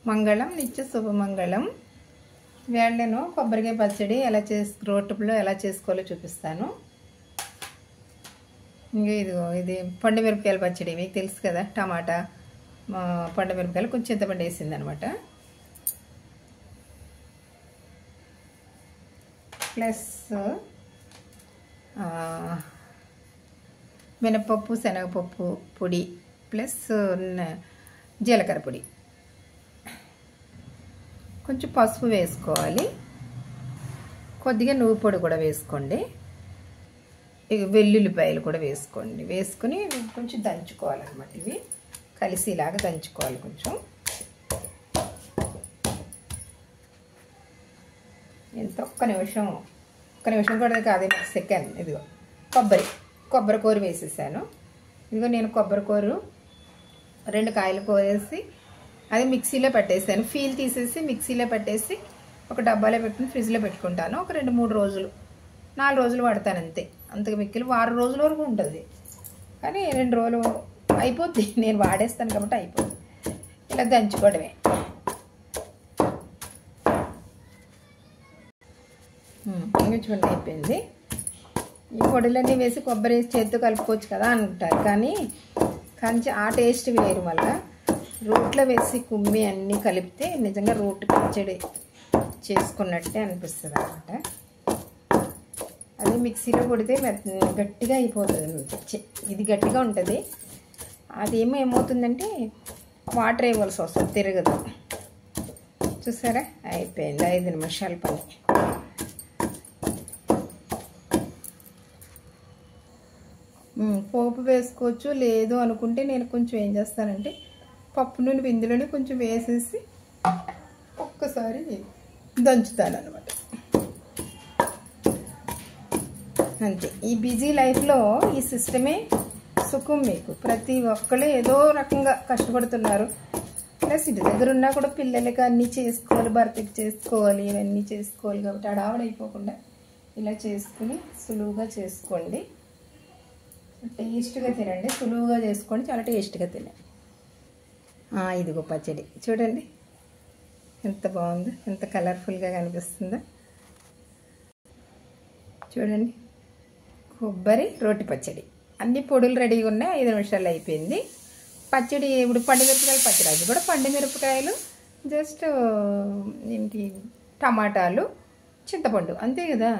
మంగళం నిత్య శుభమంగళం. వేళ నేను కొబ్బరికాయ పచ్చడి రోట్లో ఎలా చేసుకోవాలో చూపిస్తాను. ఇంకా ఇది పండు మిరపకాయల పచ్చడి మీకు తెలుసు కదా. టమాటా, పండు మిరపకాయలు, కొంచెం చింతపండు వేసింది అనమాట. ప్లస్ మినపప్పు, శనగపప్పు పొడి, ప్లస్ జీలకర్ర పొడి, కొంచెం పసుపు వేసుకోవాలి, కొద్దిగా నువ్వు పొడి కూడా వేసుకోండి, వెల్లుల్లిపాయలు కూడా వేసుకోండి. వేసుకుని కొంచెం దంచుకోవాలన్నమాట. ఇవి కలిసిలాగా దంచుకోవాలి. కొంచెం ఎంత ఒక్క నిమిషం కూడా కాదు, సెకండ్. ఇదిగో కొబ్బరి కూర వేసేసాను. ఇదిగో నేను కొబ్బరి కూర 2 కాయలు కోరేసి అది మిక్సీలో పెట్టేసాను. ఫీల్ తీసేసి మిక్సీలో పెట్టేసి ఒక డబ్బాలో పెట్టుకుని ఫ్రిడ్జ్లో పెట్టుకుంటాను. ఒక 2-3 రోజులు 4 రోజులు వాడతాను అంతే. అంతకు మిక్కిలి 6 రోజుల వరకు ఉంటుంది. కానీ 2 రోజులు అయిపోద్ది, నేను వాడేస్తాను కాబట్టి అయిపోద్ది. ఇలా దంచుకోవడమే. ఇంకా చూడండి అయిపోయింది. ఈ పొడులన్నీ వేసి కొబ్బరి వేసి చేతితో కలుపుకోవచ్చు కదా అనుకుంటారు, కానీ ఆ టేస్ట్ వేరు. మళ్ళీ రోట్లో వేసి కుమ్మి అన్నీ కలిపితే నిజంగా రోటి పచ్చడి చేసుకున్నట్టే అనిపిస్తుంది అన్నమాట. అది మిక్సీలో కొడితే గట్టిగా అయిపోతుంది. ఇది గట్టిగా ఉంటుంది. అదేమో ఏమవుతుందంటే వాటర్ వేయవలసి వస్తుంది, తిరగదు. చూసారా, అయిపోయింది 5 నిమిషాల పని. పోపు వేసుకోవచ్చు, లేదు అనుకుంటే నేను కొంచెం ఏం చేస్తానంటే పప్పు నూనె ఇందులోనే కొంచెం వేసేసి ఒక్కసారి దంచుతాను అనమాట. అంతే. ఈ బిజీ లైఫ్లో ఈ సిస్టమే సుఖం మీకు. ప్రతి ఒక్కళ్ళు ఏదో రకంగా కష్టపడుతున్నారు. ప్లస్ ఇంటి దగ్గర ఉన్నా కూడా పిల్లలకి అన్నీ చేసుకోవాలి, భర్తకి చేసుకోవాలి, ఇవన్నీ చేసుకోవాలి. కాబట్టి అడావడైపోకుండా ఇలా చేసుకుని సులువుగా చేసుకోండి. టేస్ట్గా తినండి, సులువుగా చేసుకోండి, చాలా టేస్ట్గా తినండి. ఇదిగో పచ్చడి చూడండి ఎంత బాగుందో, ఎంత కలర్ఫుల్గా కనిపిస్తుందో చూడండి. కొబ్బరి రోటి పచ్చడి, అన్ని పొడులు రెడీగా ఉన్నాయి. 5 నిమిషాలు అయిపోయింది పచ్చడి. ఇప్పుడు పండుమిరపకాయల పచ్చడి, అది కూడా పండుమిరపకాయలు, జస్ట్ ఏంటి టమాటాలు, చింతపండు, అంతే కదా.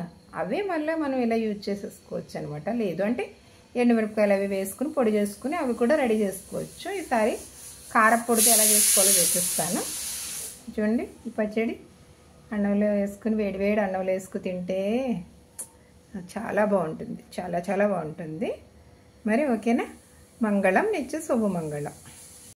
అవే మళ్ళీ మనం ఇలా యూజ్ చేసేసుకోవచ్చు అనమాట. లేదు అంటే ఎండుమిరపకాయలు అవి వేసుకుని పొడి చేసుకుని అవి కూడా రెడీ చేసుకోవచ్చు. ఈసారి కారపొడితో ఎలా చేసుకోవాలో చూపిస్తాను. చూడండి, ఈ పచ్చడి అన్నంలో వేసుకుని వేడివేడి అన్నంలో వేసుకుని తింటే చాలా బాగుంటుంది, చాలా బాగుంటుంది. మరి ఓకేనా? మంగళం నిత్య శుభమంగళం.